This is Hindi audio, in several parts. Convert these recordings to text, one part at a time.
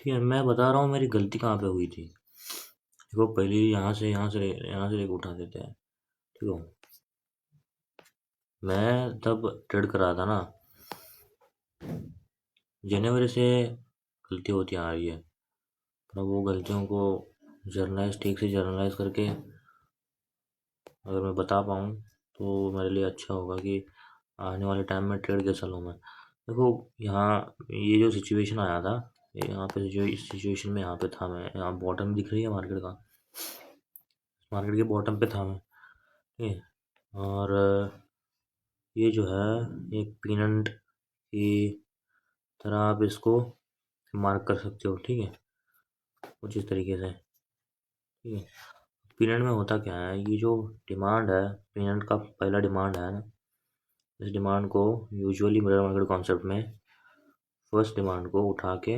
ठीक है, मैं बता रहा हूँ मेरी गलती कहाँ पे हुई थी। देखो, पहले यहाँ से लेके उठा देते हैं। ठीक है, मैं तब ट्रेड कर रहा था ना, जनवरी से गलती होती आ रही है। पर वो गलतियों को ठीक से जर्नलाइज करके अगर मैं बता पाऊँ तो मेरे लिए अच्छा होगा कि आने वाले टाइम में ट्रेड कैसा लूँ मैं। देखो, यहाँ ये जो सिचुएशन आया था, यहाँ पे जो इस सिचुएशन में यहाँ पे था मैं, यहाँ बॉटम दिख रही है मार्केट का, मार्केट के बॉटम पे था मैं। ठीक है, और ये जो है एक पिनंट की तरह आप इसको मार्क कर सकते हो। ठीक है, कुछ इस तरीके से। ठीक है, पिनंट में होता क्या है, ये जो डिमांड है, पिनंट का पहला डिमांड है ना, इस डिमांड को यूजुअली मिरर मार्केट कॉन्सेप्ट में फर्स्ट डिमांड को उठा के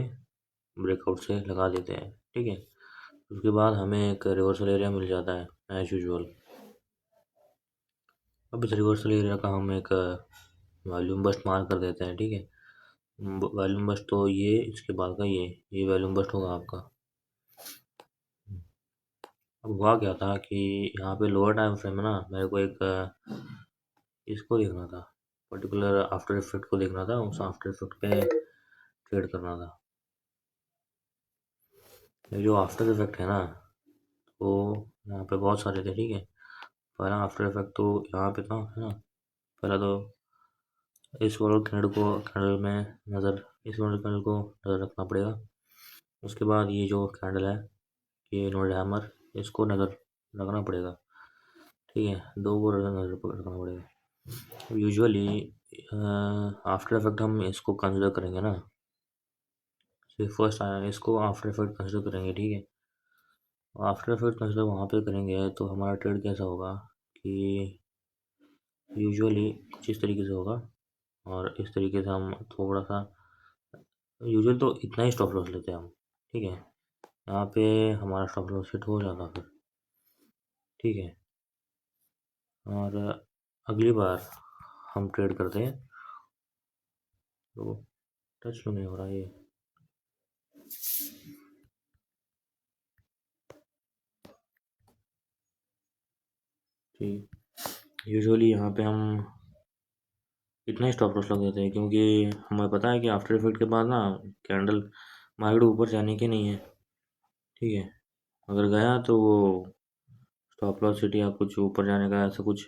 ब्रेकआउट से लगा देते हैं। ठीक है, उसके बाद हमें एक रिवर्सल एरिया मिल जाता है एज यूजुअल। अब इस रिवर्सल एरिया का हम एक वॉल्यूम बस्ट मार्क कर देते हैं। ठीक है, वॉल्यूम बस्ट तो ये इसके बाद का ये वॉल्यूम बस्ट होगा आपका। अब हुआ क्या था कि यहाँ पे लोअर टाइम फ्रेम में ना मेरे को एक इसको देखना था, पर्टिकुलर आफ्टर इफेक्ट को देखना था, उस आफ्टर इफेक्ट पे ट्रेड करना था। ये जो आफ्टर इफेक्ट है ना, तो यहाँ पे बहुत सारे थे। ठीक है, पहला आफ्टर इफेक्ट तो यहाँ पे था, है ना। पहला तो इस वाले कैंडल में नज़र इस वाले कैंडल को नज़र रखना पड़ेगा। उसके बाद ये जो कैंडल है, ये नोड हैमर, इसको नज़र रखना पड़ेगा। ठीक है, दो को नज़र रखना पड़ेगा। यूजुअली आफ्टर इफेक्ट हम इसको कंसिडर करेंगे ना, फर्स्ट आया इसको आफ्टर इफेक्ट कंसिडर करेंगे। ठीक है, आफ्टर इफेक्ट कंसिडर वहाँ पे करेंगे तो हमारा ट्रेड कैसा होगा कि यूजुअली कुछ इस तरीके से होगा, और इस तरीके से हम थोड़ा सा यूजुअली तो इतना ही स्टॉप लॉस लेते हैं हम। ठीक है, यहाँ पे हमारा स्टॉप लॉस हिट हो जाता फिर। ठीक है, और अगली बार हम ट्रेड करते हैं तो टच क्यों नहीं हो रहा ये। ठीक, यूजुअली यहाँ पे हम इतना ही स्टॉप लॉस लग देते हैं, क्योंकि हमें पता है कि आफ्टर इफेक्ट के बाद ना कैंडल मार्केट ऊपर जाने की नहीं है। ठीक है, अगर गया तो वो स्टॉप लॉस हिट या कुछ ऊपर जाने का ऐसा कुछ,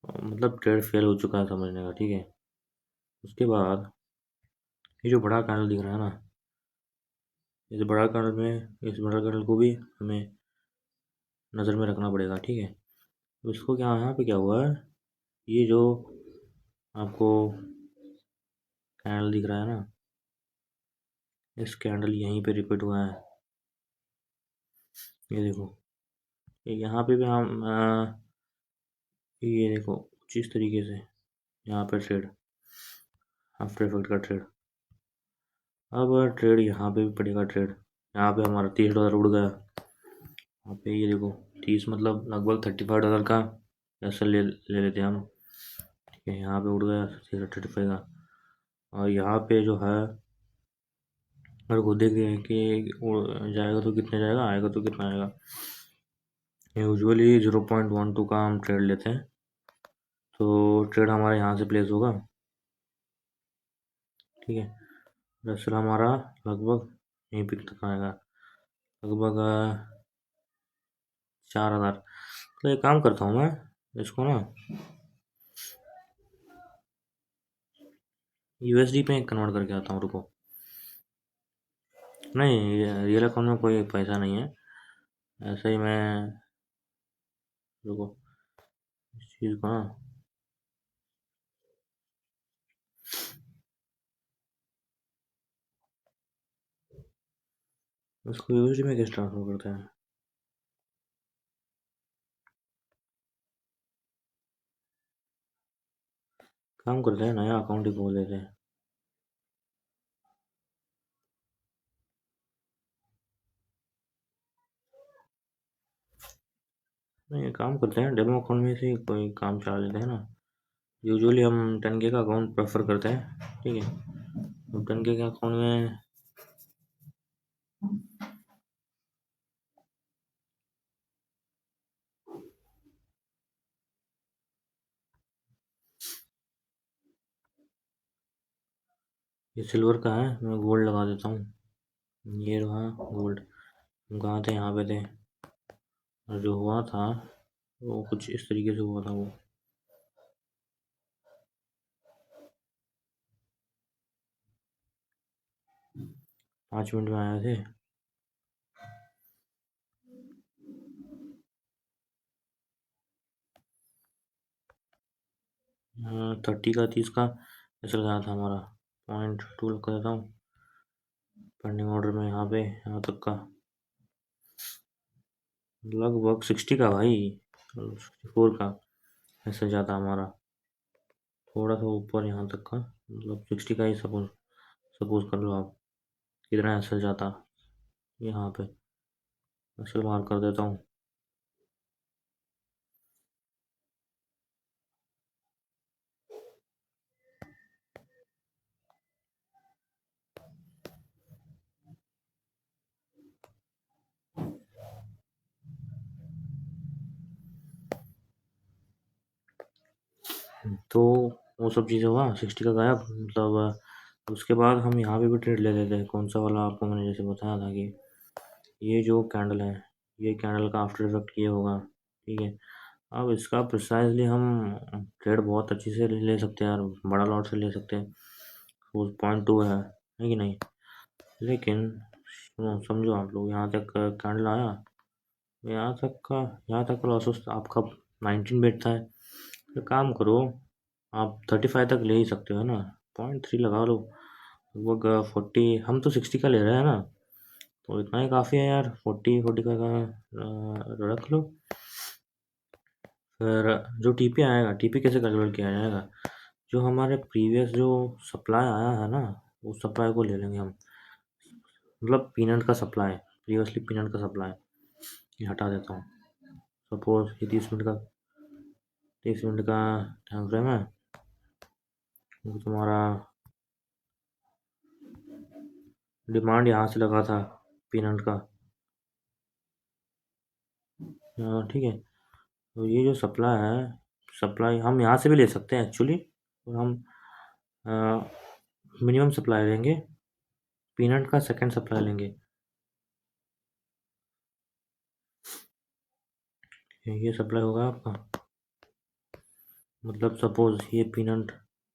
मतलब ट्रेड फेल हो चुका है समझने का। ठीक है, उसके बाद ये जो बड़ा कैंडल दिख रहा है ना, इस बड़ा कैंडल में इस बड़ा कैंडल को भी हमें नज़र में रखना पड़ेगा। ठीक है, तो इसको क्या यहाँ पे क्या हुआ है, ये जो आपको कैंडल दिख रहा है ना, इस कैंडल यहीं पे रिपीट हुआ है। ये देखो, ये यहाँ पे भी हम ये देखो कुछ इस तरीके से यहाँ पे ट्रेड, आफ्टर इफेक्ट का ट्रेड। अब ट्रेड यहाँ पे भी पड़ेगा ट्रेड, यहाँ पे हमारा $30 उड़ गया। यहाँ पे ये देखो 30 मतलब लगभग $35 का ऐसा ले लेते हैं हम। ठीक है, यहाँ पे उड़ गया 35 का, और यहाँ पे जो है मेरे को देख रहे हैं कि जाएगा तो कितने जाएगा, आएगा तो कितना आएगा। यूजुअली 0.12 का हम ट्रेड लेते हैं, तो ट्रेड हमारा यहाँ से प्लेस होगा। ठीक है, दरअसल हमारा लगभग यहीं पे तक आएगा, लगभग 4,000। तो एक काम करता हूँ मैं इसको ना यूएसडी पे कन्वर्ट करके आता हूँ, रुको। नहीं, रियल अकाउंट में कोई पैसा नहीं है, ऐसे ही मैं, रुको, इस चीज़ को ना उसको यूएसडी में कैसे ट्रांसफर करते हैं। काम करते हैं, नया अकाउंट ही खोल लेते हैं। नहीं, काम करते हैं, डेमो अकाउंट में से ही कोई काम चला लेते हैं ना। यूजुअली हम 10K का अकाउंट प्रेफर करते हैं। ठीक है, तो 10K के अकाउंट में ये सिल्वर का है, मैं गोल्ड लगा देता हूँ। ये रहा गोल्ड। हम कहाँ थे? यहाँ पे थे। और जो हुआ था वो कुछ इस तरीके से हुआ था वो। 5 मिनट में आए थे। 30 का 30 का ऐसा लगाया था हमारा। 0.2 कर देता हूँ पेंडिंग ऑर्डर में। यहाँ पे यहाँ तक का लगभग 60 का भाई, 64 का ऐसा जाता हमारा। थोड़ा सा ऊपर यहाँ तक का, मतलब 60 का ही सपोज सपोज कर लो आप। कितना ऐसा जाता यहाँ पे? ऐसे मार्क कर देता हूँ। तो वो सब चीज़ें हुआ, 60 का गायब मतलब। उसके बाद हम यहाँ पे भी ट्रेड ले लेते हैं। कौन सा वाला? आपको मैंने जैसे बताया था कि ये जो कैंडल है, ये कैंडल का आफ्टर इफेक्ट ये होगा, ठीक है। अब इसका प्रिसाइजली हम ट्रेड बहुत अच्छी से ले सकते हैं यार, बड़ा लॉट से ले सकते हैं। वो 0.2 है कि नहीं? लेकिन सुनो, समझो आप लोग, यहाँ तक कैंडल आया, यहाँ तक का लॉस आपका 19 बैठता है। तो काम करो, आप 35 तक ले ही सकते हो ना। 0.3 लगा लो, लगभग 40। हम तो 60 का ले रहे हैं ना, तो इतना ही काफ़ी है यार। 40 का रख लो। फिर जो टीपी आएगा, टीपी कैसे कैलकुलेट किया जाएगा? जो हमारे प्रीवियस जो सप्लाई आया है ना, उस सप्लाई को ले लेंगे हम। मतलब पीनट का सप्लाई, प्रीवियसली पीनट का सप्लाई ये हटा देता हूँ। सपोज ये 30 मिनट का टाइम फ्रेम है। वो तुम्हारा डिमांड यहाँ से लगा था पीनट का। ठीक है। तो ये जो सप्लाई है, सप्लाई हम यहाँ से भी ले सकते हैं एक्चुअली। और हम मिनिमम सप्लाई लेंगे, पीनट का सेकंड सप्लाई लेंगे। ये सप्लाई होगा आपका, मतलब सपोज ये पीनट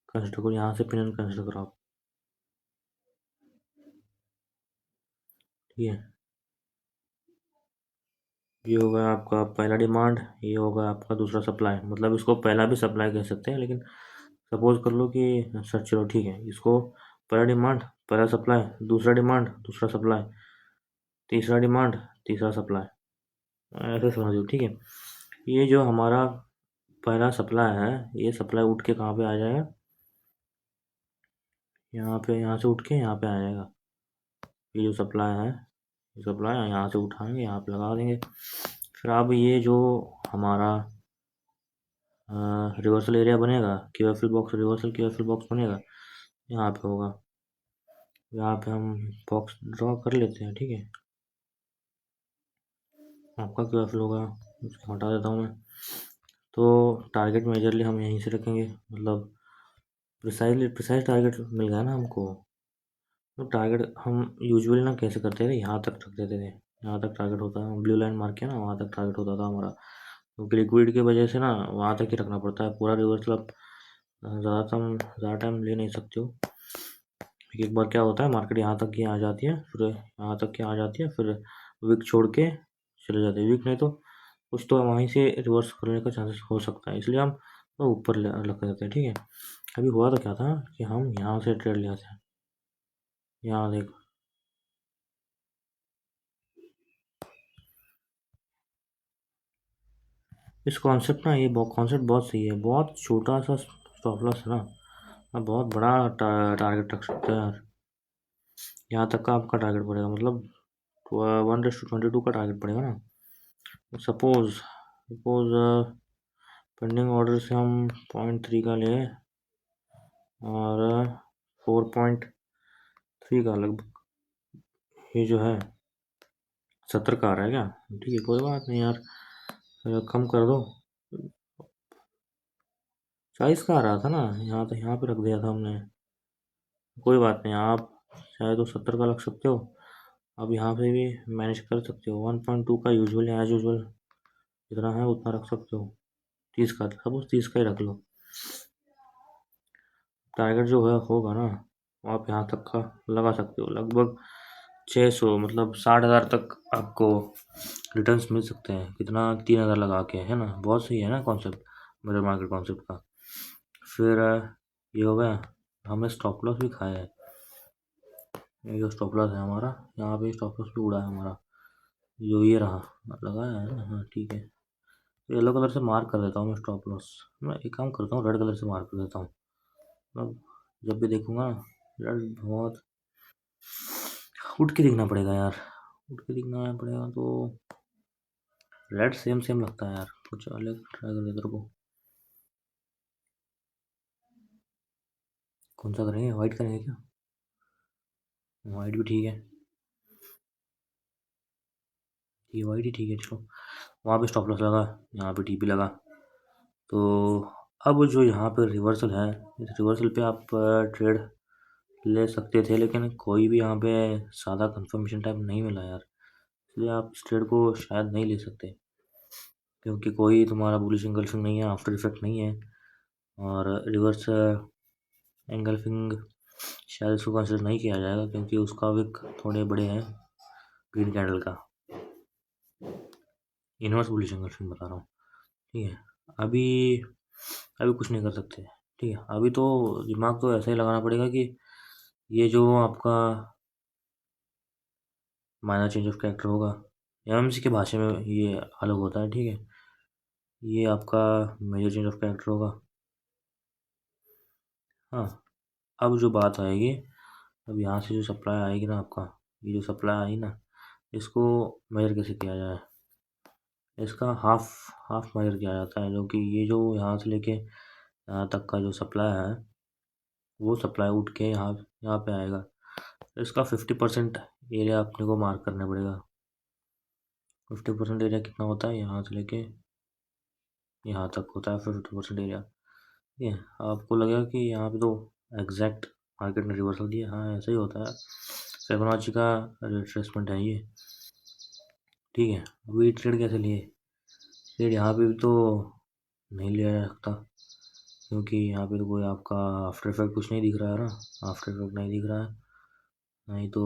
कंसिडर करो, यहाँ से पीनट कंसिडर करो आप, ठीक है। ये होगा आपका पहला डिमांड, ये होगा आपका दूसरा सप्लाई। मतलब इसको पहला भी सप्लाई कह सकते हैं, लेकिन सपोज कर लो कि सर चलो ठीक है, इसको पहला डिमांड पहला सप्लाई, दूसरा डिमांड दूसरा सप्लाई, तीसरा डिमांड तीसरा सप्लाई, ऐसे समझ लो, ठीक है। ये जो हमारा पहला सप्लाई है, ये सप्लाई उठ के कहाँ पे आ जाएगा? यहाँ पे, यहाँ से उठ के यहाँ पे आ जाएगा। ये जो सप्लाई है, ये सप्लाई यहाँ से उठाएंगे, यहाँ पे लगा देंगे। फिर अब ये जो हमारा रिवर्सल एरिया बनेगा, क्यूएफएल बॉक्स, रिवर्सल क्यूएफएल बॉक्स बनेगा, यहाँ पे होगा। यहाँ पे हम बॉक्स ड्रॉ कर लेते हैं, ठीक है। आपका क्यूएफएल होगा, उसको हटा देता हूँ मैं। तो टारगेट मेजरली हम यहीं से रखेंगे, मतलब प्रिसाइज टारगेट मिल गया ना हमको। तो टारगेट हम यूजुअली ना कैसे करते थे, यहाँ तक रख देते थे। यहाँ तक टारगेट होता है, ब्लू लाइन मार के ना वहाँ तक टारगेट होता था हमारा। क्योंकि लिक्विड की वजह से ना वहाँ तक ही रखना पड़ता है। पूरा रिवर्सल आप ज़्यादा टाइम ले नहीं सकते हो। एक बार क्या होता है, मार्केट यहाँ तक ही आ जाती है, फिर यहाँ तक की आ जाती है, फिर विक छोड़ के चले जाते हैं। विक नहीं तो कुछ तो वहीं से रिवर्स करने का चांसेस हो सकता है, इसलिए हम तो ऊपर रख देते हैं, ठीक है। अभी हुआ तो क्या था कि हम यहाँ से ट्रेड ले आते हैं। यहाँ देख, इस कॉन्सेप्ट ना, ये कॉन्सेप्ट बहुत सही है। बहुत छोटा सा स्टॉप लॉस है ना, आप बहुत बड़ा टारगेट रख सकते हैं यार। यहाँ तक का आपका टारगेट पड़ेगा, मतलब 1:22 का टारगेट पड़ेगा ना। सपोज सपोज पेंडिंग ऑर्डर से हम 0.3 का ले, और 4.3 का लगभग ये जो है 70 का आ रहा है क्या? ठीक है, कोई बात नहीं यार, कम कर दो। 40 का आ रहा था ना, यहाँ तो यहाँ पे रख दिया था हमने। कोई बात नहीं, आप चाहे तो 70 का रख सकते हो। आप यहाँ पे भी मैनेज कर सकते हो। 1.2 का यूजुअल एज यूजुअल जितना है उतना रख सकते हो। 30 का, सपोज 30 का ही रख लो। टारगेट जो है होगा ना, वो आप यहाँ तक का लगा सकते हो। लगभग 600 मतलब 60,000 तक आपको रिटर्न्स मिल सकते हैं। कितना, 3,000 लगा के, है ना? बहुत सही है ना कॉन्सेप्ट, मेरे मार्केट कॉन्सेप्ट का। फिर ये हो गया। हमने स्टॉप लॉस भी खाया है। ये जो स्टॉप लॉस है हमारा, यहाँ पे स्टॉप लॉस भी उड़ा है हमारा। जो ये रहा, लगाया है ना, हाँ ठीक है। येलो कलर से मार्क कर देता हूँ मैं स्टॉप लॉस। मैं एक काम करता हूँ, रेड कलर से मार्क कर देता हूँ। मतलब जब भी देखूंगा ना, रेड बहुत उठ के दिखना पड़ेगा यार। उठ के दिखना पड़ेगा तो रेड सेम सेम लगता है यार। कुछ अलग ट्राई कर तेरे को। कौन सा करेंगे, वाइट करेंगे क्या? वाइट भी ठीक है। ये वाइट ही ठीक है, चलो। वहाँ पे स्टॉप लॉस लगा, यहाँ पे टीपी लगा। तो अब जो यहाँ पे रिवर्सल है, इस रिवर्सल पे आप ट्रेड ले सकते थे, लेकिन कोई भी यहाँ पे सादा कंफर्मेशन टाइप नहीं मिला यार। इसलिए आप इस ट्रेड को शायद नहीं ले सकते, क्योंकि कोई तुम्हारा बुलिश एंगल्फिंग नहीं है, आफ्टर इफेक्ट नहीं है। और रिवर्स एंगल्फिंग शायद इसको कंसिडर नहीं किया जाएगा, क्योंकि उसका विक थोड़े बड़े हैं ग्रीन कैंडल का। इनवर्स बुलिश एंगल्फिंग बता रहा हूँ, ठीक है। अभी अभी कुछ नहीं कर सकते, ठीक है। अभी तो दिमाग तो ऐसा ही लगाना पड़ेगा कि ये जो आपका माइनर चेंज ऑफ कैरेक्टर होगा, एमएमसी के भाषा में ये अलग होता है, ठीक है। ये आपका मेजर चेंज ऑफ कैरेक्टर होगा। हाँ, अब जो बात आएगी, अब यहाँ से जो सप्लाई आएगी ना आपका, ये जो सप्लाई आई ना, इसको मेजर कैसे किया जाए। इसका हाफ हाफ मेजर किया जाता है, जो कि ये जो यहाँ से लेके यहाँ तक का जो सप्लाई है, वो सप्लाई उठ के यहाँ यहाँ पे आएगा। इसका 50% एरिया अपने को मार्क करना पड़ेगा। 50% एरिया कितना होता है, यहाँ से लेके यहाँ तक होता है 50% एरिया, ठीक है। आपको लगेगा कि यहाँ पे तो एग्जैक्ट मार्केट ने रिवर्सल दिया, हाँ ऐसा ही होता है। फिबोनाची का रिट्रेसमेंट है ये, ठीक है। अभी ट्रेड कैसे लिए? ट्रेड यहाँ पे भी तो नहीं लिया जा सकता, क्योंकि यहाँ पे तो कोई आपका आफ्टर इफेक्ट कुछ नहीं दिख रहा है ना। आफ्टर इफेक्ट नहीं दिख रहा है, नहीं तो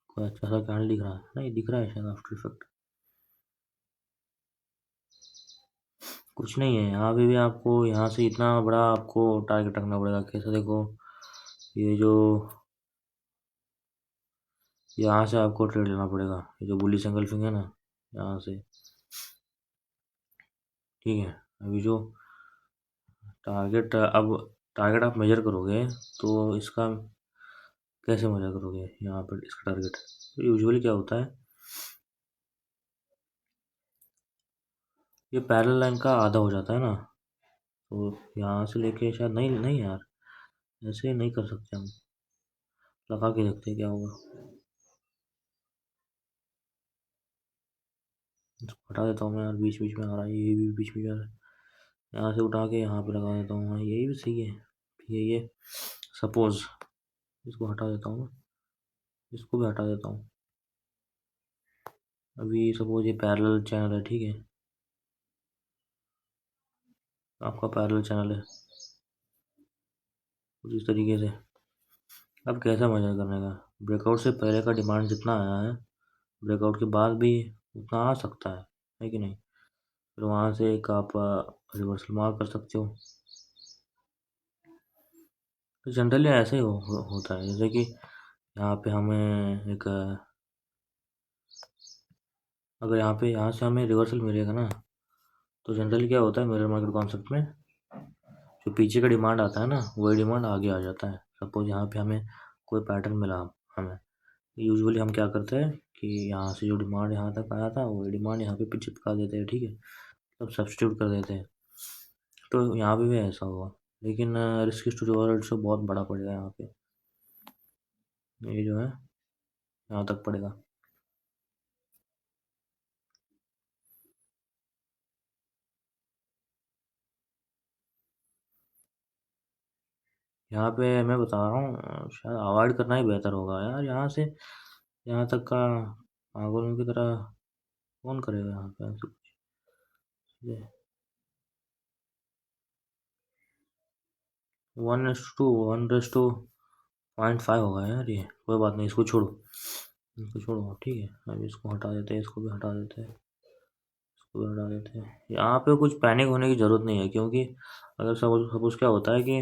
कोई अच्छा सा कैंडल दिख रहा है, नहीं दिख रहा है शायद आफ्टर इफेक्ट। कुछ नहीं है यहाँ पे भी। आपको यहाँ से इतना बड़ा आपको टारगेट रखना पड़ेगा। कैसे देखो, ये जो यहाँ से आपको ट्रेड लेना पड़ेगा, ये जो बुलिश एंगल्फिंग है ना, यहाँ से, ठीक है। अभी जो टारगेट, अब टारगेट आप मेजर करोगे तो इसका कैसे मेजर करोगे? यहाँ पर इसका टारगेट तो यूजुअली क्या होता है, ये पैरेलल लाइन का आधा हो जाता है ना। तो यहाँ से लेके शायद, नहीं नहीं यार, ऐसे नहीं कर सकते हम। लगा के देखते हैं क्या होगा। इसको हटा देता हूँ मैं यार, बीच बीच में आ रहा है, ये भी बीच बीच में आ रहा है। यहाँ से उठा के यहाँ पे लगा देता हूँ, हाँ यही भी सही है। ये सपोज इसको हटा देता हूँ मैं, इसको भी हटा देता हूँ। अभी सपोज ये पैरेलल चैनल है, ठीक है। आपका पैरेलल चैनल है कुछ इस तरीके से। अब कैसा मेजर करने का? ब्रेकआउट से पहले का डिमांड जितना आया है, ब्रेकआउट के बाद भी उतना आ सकता है कि नहीं? फिर वहाँ से एक आप रिवर्सल मार्क कर सकते हो। तो जनरली ऐसे ही होता है। जैसे कि यहाँ पे हमें एक अगर यहाँ से हमें रिवर्सल मिलेगा ना, तो जनरली क्या होता है मिरर मार्केट कॉन्सेप्ट में, जो पीछे का डिमांड आता है ना, वही डिमांड आगे आ जाता है। सपोज यहाँ पे हमें कोई पैटर्न मिला, हमें यूजुअली हम क्या करते हैं कि यहाँ से जो डिमांड यहाँ तक आया था, वही डिमांड यहाँ पे चिपका देते हैं, ठीक है। तब सब्सटीट्यूट कर देते हैं। तो यहाँ पे भी ऐसा हुआ, लेकिन रिस्क स्टोरी ओवरऑल से बहुत बड़ा पड़ेगा यहाँ पे। ये जो है यहाँ तक पड़ेगा। यहाँ पे मैं बता रहा हूँ शायद अवॉइड करना ही बेहतर होगा यार, यहाँ से यहाँ तक का पागलों की तरह कौन करेगा यहाँ पे ऐसे कुछ। ये 1:1:0.5 होगा यार, ये कोई बात नहीं, इसको छोड़ो, इसको छोड़ो, ठीक है। अब इसको हटा देते हैं, इसको भी हटा देते हैं, इसको भी हटा देते हैं। यहाँ पे कुछ पैनिक होने की ज़रूरत नहीं है, क्योंकि अगर सपोज सपोज क्या होता है कि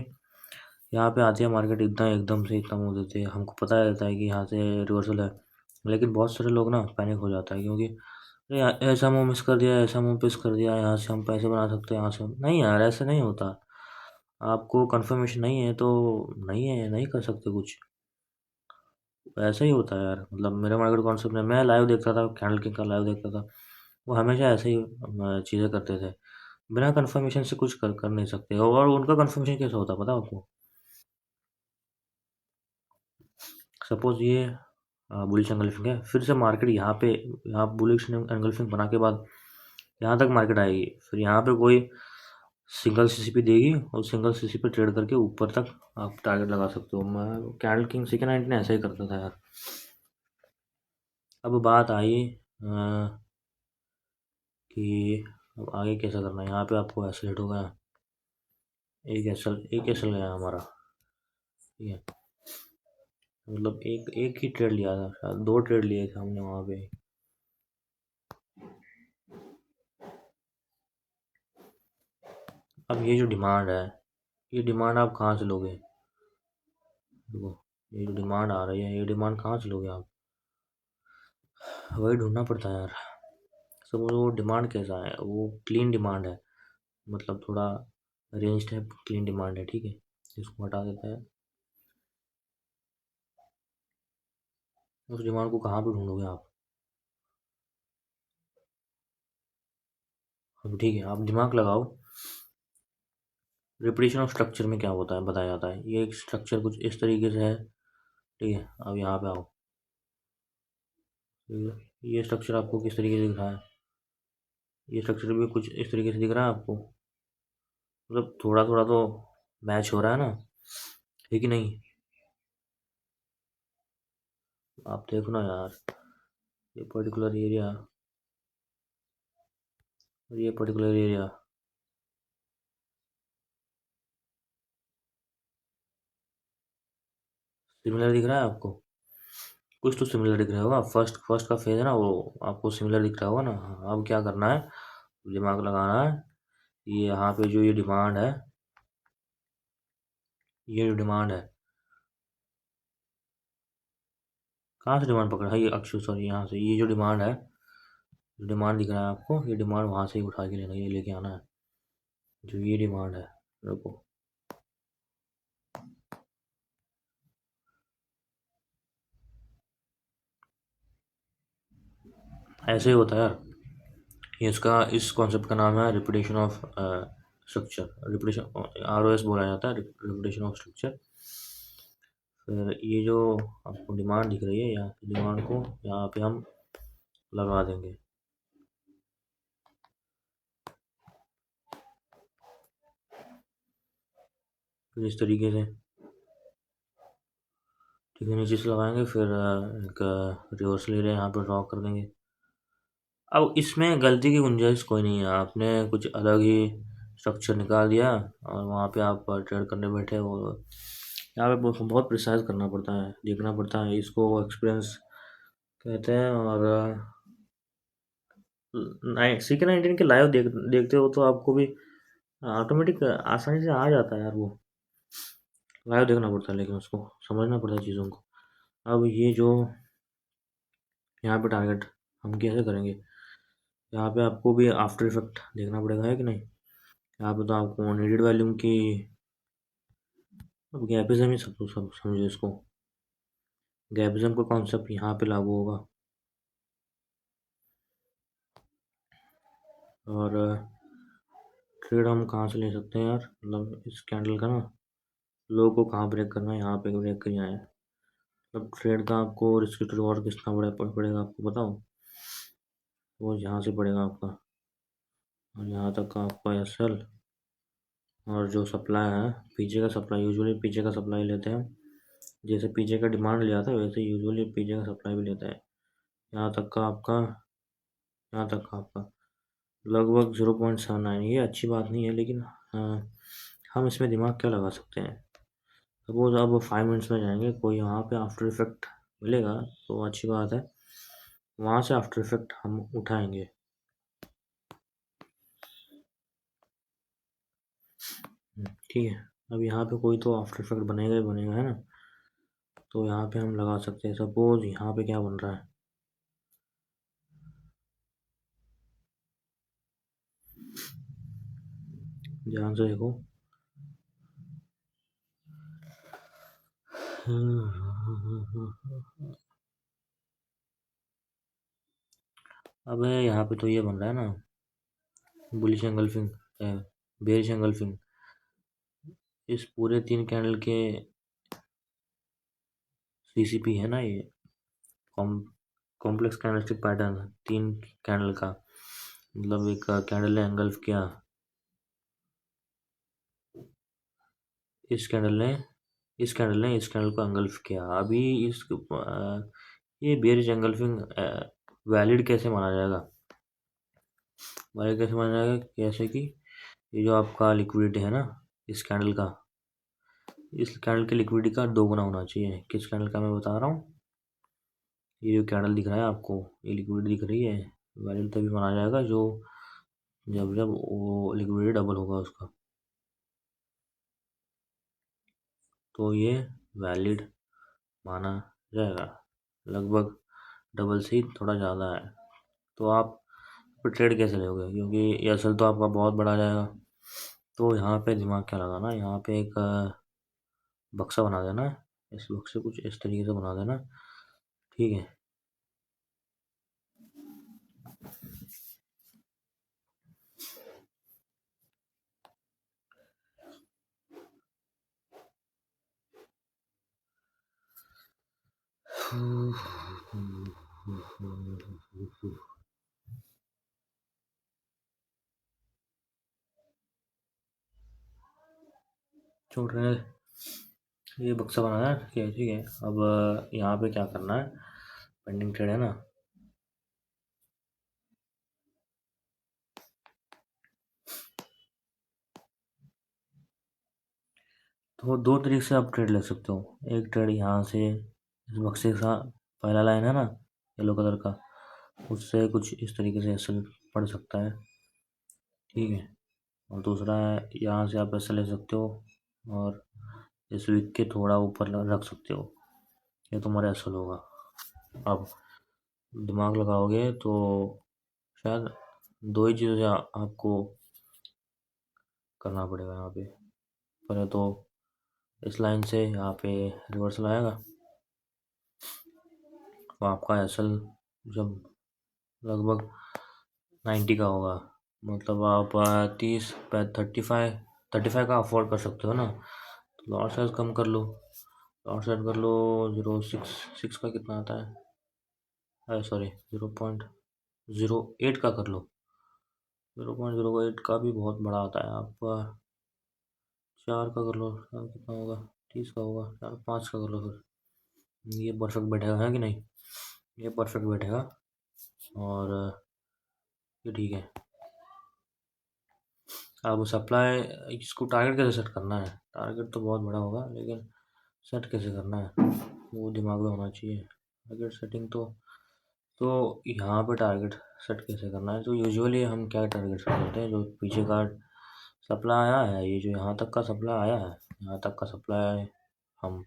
यहाँ पे आती है मार्केट इतना एकदम से इतना मुँह देते हैं, हमको पता रहता है कि यहाँ से रिवर्सल है, लेकिन बहुत सारे लोग ना पैनिक हो जाता है, क्योंकि अरे ऐसा मुँह मिस कर दिया, ऐसा मुँह मिस कर दिया, यहाँ से हम पैसे बना सकते हैं, यहाँ से नहीं यार, ऐसे नहीं होता। आपको कंफर्मेशन नहीं है तो नहीं है, नहीं कर सकते कुछ, ऐसा ही होता है यार। मतलब मेरे मार्केट कॉन्सेप्ट में मैं लाइव देखता था, कैंडल किंग का लाइव देखता था, वो हमेशा ऐसे ही चीज़ें करते थे, बिना कंफर्मेशन से कुछ कर नहीं सकते। और उनका कंफर्मेशन कैसा होता है पता है आपको? सपोज ये बुलिश एंगल्फिंग है, फिर से मार्केट यहाँ पे, यहाँ बुलिश एंगल्फिंग बना के बाद यहाँ तक मार्केट आएगी, फिर यहाँ पे कोई सिंगल सीसीपी देगी और सिंगल सीसीपी ट्रेड करके ऊपर तक आप टारगेट लगा सकते हो। मैं कैंडल किंग सीके 90 ने ऐसा ही करता था यार। अब बात आई कि अब आगे कैसा करना है। यहाँ पे आपको एसलेट हो गया, एक एसल गया हमारा, ठीक है। मतलब एक एक ही ट्रेड लिया था, शायद 2 ट्रेड लिए थे हमने वहाँ पे। अब ये जो डिमांड है, ये डिमांड आप कहाँ से लोगे? देखो, ये जो डिमांड आ रही है, ये डिमांड कहाँ से लोगे आप? वही ढूंढना पड़ता है यार। सब वो डिमांड कैसा है, वो क्लीन डिमांड है, मतलब थोड़ा रेंज टाइप क्लीन डिमांड है, ठीक है। इसको हटा देते हैं। उस डिमांड को कहाँ पे ढूंढोगे आप? अब ठीक है, आप दिमाग लगाओ। रिपीटेशन ऑफ स्ट्रक्चर में क्या होता है बताया जाता है, ये एक स्ट्रक्चर कुछ इस तरीके से है, ठीक है। अब यहाँ पे आओ, ये स्ट्रक्चर आपको किस तरीके से दिख रहा है? ये स्ट्रक्चर भी कुछ इस तरीके से दिख रहा है आपको? मतलब थोड़ा थोड़ा तो मैच हो रहा है ना, है कि नहीं? आप देखो ना यार, ये पर्टिकुलर एरिया और ये पर्टिकुलर एरिया, सिमिलर दिख रहा है आपको? कुछ तो सिमिलर दिख रहा होगा, फर्स्ट फर्स्ट का फेज है ना, वो आपको सिमिलर दिख रहा होगा ना। हाँ, अब क्या करना है, दिमाग लगाना है। ये यहाँ पे जो ये डिमांड है, ये जो डिमांड है, कहाँ से डिमांड पकड़ा है ये अक्षु, सॉरी, यहाँ से ये जो डिमांड है, जो डिमांड दिख रहा है आपको, ये डिमांड वहाँ से ही उठा के लेना, ये लेके आना है, जो ये डिमांड है। रुको, ऐसे ही होता है यार। ये इसका, इस कॉन्सेप्ट का नाम है repetition of structure, repetition, ROS बोला जाता है, रिपीटेशन ऑफ स्ट्रक्चर। फिर ये जो आपको डिमांड दिख रही है, यहाँ डिमांड को यहाँ पे हम लगा देंगे, फिर इस तरीके से, ठीक है, नीचे से लगाएंगे, फिर एक रिवर्सल एरिया यहाँ पर ड्रॉ कर देंगे। अब इसमें गलती की गुंजाइश कोई नहीं है, आपने कुछ अलग ही स्ट्रक्चर निकाल दिया और वहाँ पे आप ट्रेड करने बैठे हो। यहाँ पे बहुत बहुत प्रिसाइज करना पड़ता है, देखना पड़ता है, इसको एक्सपीरियंस कहते हैं। और सीके 19 के लाइव देखते हो तो आपको भी ऑटोमेटिक आसानी से आ जाता है यार वो। लाइव देखना पड़ता है, लेकिन उसको समझना पड़ता है चीज़ों को। अब ये जो यहाँ पे टारगेट हम कैसे करेंगे, यहाँ पे आपको भी आफ्टर इफेक्ट देखना पड़ेगा, है कि नहीं? यहाँ पे तो आपको नीडेड वॉल्यूम की, अब गैपिज्म ही सब समझो इसको, गैपिज्म का कॉन्सेप्ट यहाँ पे लागू होगा। और ट्रेड हम कहाँ से ले सकते हैं यार, मतलब इस कैंडल का ना, लो को कहाँ ब्रेक करना है, यहाँ पे ब्रेक कर आए। मतलब ट्रेड का आपको रिस्क रिवॉर्ड कितना पड़ेगा आपको बताओ? वो यहाँ से पड़ेगा आपका, और यहाँ तक का आपका SL, और जो सप्लाई है, पीछे का सप्लाई, यूजुअली पीछे का सप्लाई लेते हैं। जैसे पीछे का डिमांड लिया था वैसे यूजुअली पीछे का सप्लाई भी लेते हैं। यहाँ तक का आपका यहाँ तक का आपका लगभग 0.79। ये अच्छी बात नहीं है, लेकिन हम इसमें दिमाग क्या लगा सकते हैं। सपोज अब 5 मिनट्स में जाएंगे, कोई वहाँ पे आफ्टर इफेक्ट मिलेगा तो अच्छी बात है, वहाँ से आफ्टर इफेक्ट हम उठाएंगे। ठीक है, अब यहाँ पे कोई तो आफ्टर इफेक्ट बनेगा ही बनेगा, है ना। तो यहाँ पे हम लगा सकते हैं। सपोज यहाँ पे क्या बन रहा है, ध्यान से देखो। अब यहाँ पे तो ये बन रहा है ना, बुलिश एंगल्फिंग, बेरिश एंगल्फिंग। इस पूरे 3 कैंडल के सीसीपी है ना, ये कॉम्प्लेक्स कैंडलस्टिक पैटर्न, 3 कैंडल का, मतलब एक कैंडल ने एंगल्फ किया, इस कैंडल ने इस कैंडल को एंगल्फ किया। अभी ये बेरिश एंगल्फिंग वैलिड कैसे माना जाएगा, जैसे कि ये जो आपका लिक्विडिटी है ना, इस कैंडल का, इस कैंडल के लिक्विडिटी का 2 गुना होना चाहिए। किस कैंडल का मैं बता रहा हूँ, ये जो कैंडल दिख रहा है आपको, ये लिक्विडिटी दिख रही है, वैलिड तभी माना जाएगा जो जब जब वो लिक्विडिटी डबल होगा उसका, तो ये वैलिड माना जाएगा। लगभग डबल से ही थोड़ा ज़्यादा है, तो आप फिर ट्रेड कैसे लोगे, क्योंकि ये असल तो आपका बहुत बड़ा जाएगा। तो यहाँ पे दिमाग क्या लगाना, यहाँ पे एक बक्सा बना देना, इस बक्से कुछ इस तरीके से बना देना। ठीक है, छोड़ रहे हैं, ये बक्सा बनाना है। ठीक है, अब यहाँ पे क्या करना है, पेंडिंग ट्रेड है ना, तो 2 तरीके से आप ट्रेड ले सकते हो। एक ट्रेड यहाँ से, इस बक्से का पहला लाइन है ना येलो कलर का, उससे कुछ इस तरीके से एसल पड़ सकता है। ठीक है, और दूसरा है यहाँ से आप ऐसा ले सकते हो और इस विक के थोड़ा ऊपर रख सकते हो, ये तुम्हारा एसल होगा। अब दिमाग लगाओगे तो शायद 2 ही चीज़ें आपको करना पड़ेगा यहाँ पे। पहले तो इस लाइन से यहाँ पे रिवर्सल आएगा, तो आपका एसल जब लगभग 90 का होगा, मतलब आप 35 का अफोर्ड कर सकते हो ना, तो लॉट साइज कम कर लो, 0.06 का कितना आता है, सॉरी 0.08 का कर लो। 0.08 का भी बहुत बड़ा आता है आपका, 4 का कर लो, कितना होगा, 30 का होगा, 5 का कर लो फिर। ये परफेक्ट बैठेगा है कि नहीं, ये परफेक्ट बैठेगा, और ये ठीक है। अब सप्लाई, इसको टारगेट कैसे सेट करना है, टारगेट तो बहुत बड़ा होगा, लेकिन सेट कैसे करना है वो दिमाग में होना चाहिए। टारगेट सेटिंग तो यहाँ पे टारगेट सेट कैसे करना है, तो यूजुअली हम क्या टारगेट सेट करते हैं, जो पीछे का सप्लाई आया है, ये जो यहाँ तक का सप्लाई आया है, यहाँ तक का सप्लाई हम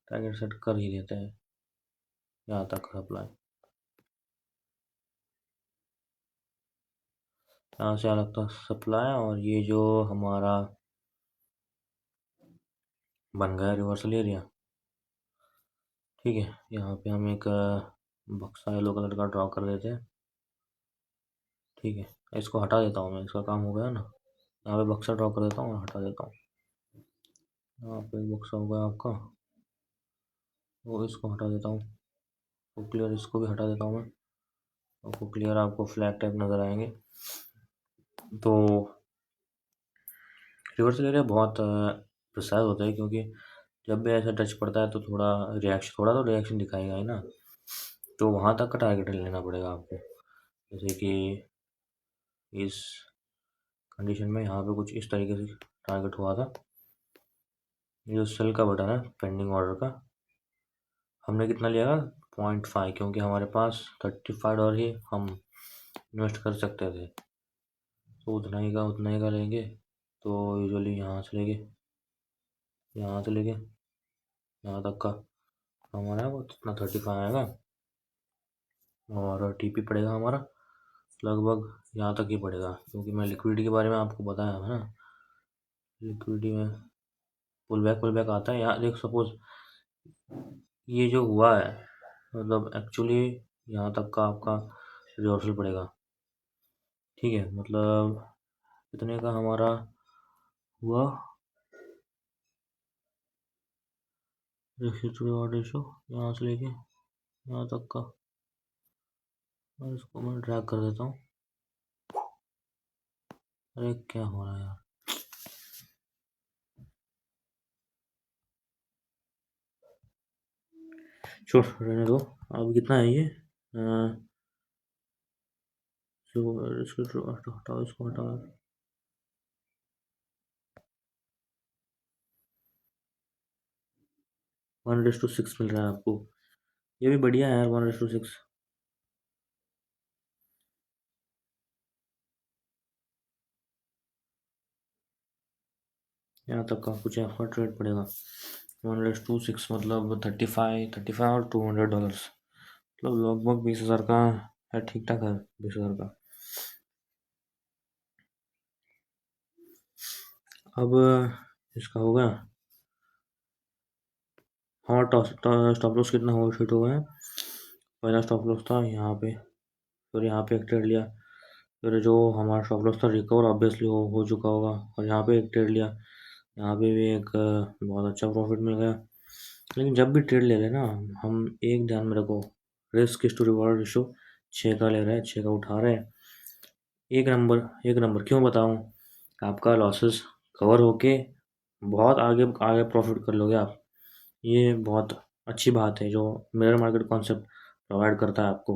टारगेट सेट कर ही लेते हैं, यहाँ तक का सप्लाई, यहाँ से अलग तक सप्लाई, और ये जो हमारा बन गया रिवर्सल एरिया। ठीक है, यहाँ पे हम एक बक्सा येलो कलर का ड्रॉ कर देते हैं। ठीक है, इसको हटा देता हूँ मैं, इसका काम हो गया ना, यहाँ पे बक्सा ड्रॉ कर देता हूँ और हटा देता हूँ। यहाँ पे एक बक्सा हो गया आपका, वो इसको हटा देता हूँ, वो क्लियर, इसको भी हटा देता हूँ मैं, आपको क्लियर, आपको फ्लैग टाइप नज़र आएंगे। तो रिवर्सल एरिया बहुत प्रिसाइज होता है, क्योंकि जब भी ऐसा टच पड़ता है तो थोड़ा तो रिएक्शन दिखाएगा ही ना। तो वहाँ तक का टारगेट लेना पड़ेगा आपको। जैसे कि इस कंडीशन में यहाँ पे कुछ इस तरीके से टारगेट हुआ था। ये जो सेल का बटन है पेंडिंग ऑर्डर का, हमने कितना लिया 0.5, क्योंकि हमारे पास $35 ही हम इन्वेस्ट कर सकते थे, तो उतना ही का लेंगे। तो यूजुअली यहाँ से लेके यहाँ तक का हमारा वो कितना 35 आएगा, और टीपी पड़ेगा हमारा लगभग यहाँ तक ही पड़ेगा, क्योंकि मैं लिक्विडिटी के बारे में आपको बताया है ना। लिक्विडिटी में पुल बैक आता है। यहाँ देख, सपोज ये जो हुआ है, मतलब एक्चुअली यहाँ तक का आपका रिवर्सल पड़ेगा, ठीक है। मतलब कितने का हमारा हुआ, रेशो यहाँ से लेके यहाँ तक का, और इसको मैं ड्रैग कर देता हूँ। अरे क्या हो रहा है यार, छोड़ रहने दो। अब कितना है ये, इसको हटाओ। 1:6 मिल रहा है आपको, ये भी बढ़िया है यार 1:6। यहाँ तक का कुछ एफर्ट रेट पड़ेगा 1:6, मतलब 35 और $200, मतलब लगभग 20,000 का है। ठीक ठाक है 20,000 का। अब इसका होगा हमारा स्टॉप लॉस कितना हो हिट हुआ है। पहला स्टॉप लॉस था यहाँ पे, फिर यहाँ पे एक ट्रेड लिया, फिर जो हमारा स्टॉप लॉस था रिकवर ऑब्वियसली हो चुका होगा, और यहाँ पे एक ट्रेड लिया, यहाँ पे भी एक बहुत अच्छा प्रॉफिट मिल गया। लेकिन जब भी ट्रेड ले लेना, हम एक ध्यान में रखो, रिस्क टू रिवॉर्ड रेशो 6 का ले रहे हैं, 6 का उठा रहे हैं। एक नंबर क्यों बताऊँ, आपका लॉसेस कवर होके बहुत आगे आगे प्रॉफिट कर लोगे आप। ये बहुत अच्छी बात है जो मिरर मार्केट कॉन्सेप्ट प्रोवाइड करता है आपको।